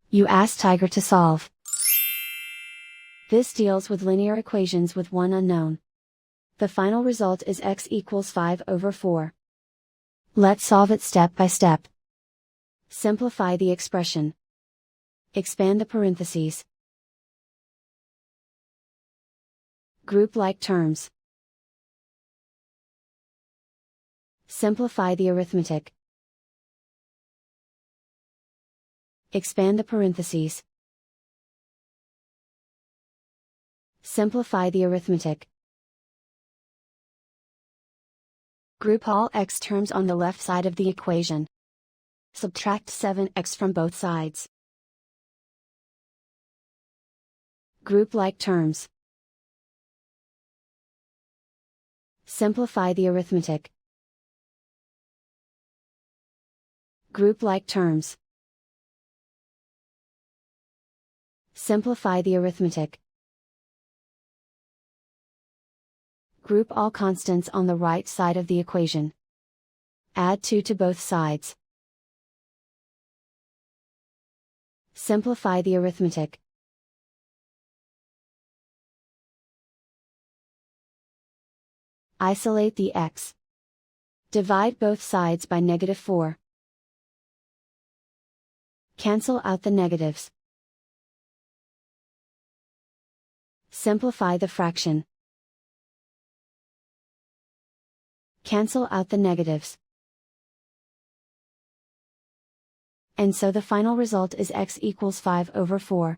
You ask Tiger to solve. This deals with linear equations with one unknown. The final result is x equals 5/4. Let's solve it step by step. Simplify the expression. Expand the parentheses. Group like terms. Simplify the arithmetic. Expand the parentheses. Simplify the arithmetic. Group all x terms on the left side of the equation. Subtract 7x from both sides. Group like terms. Simplify the arithmetic. Group like terms. Simplify the arithmetic. Group all constants on the right side of the equation. Add 2 to both sides. Simplify the arithmetic. Isolate the x. Divide both sides by -4. Cancel out the negatives. Simplify the fraction. Cancel out the negatives. And so the final result is x equals 5/4.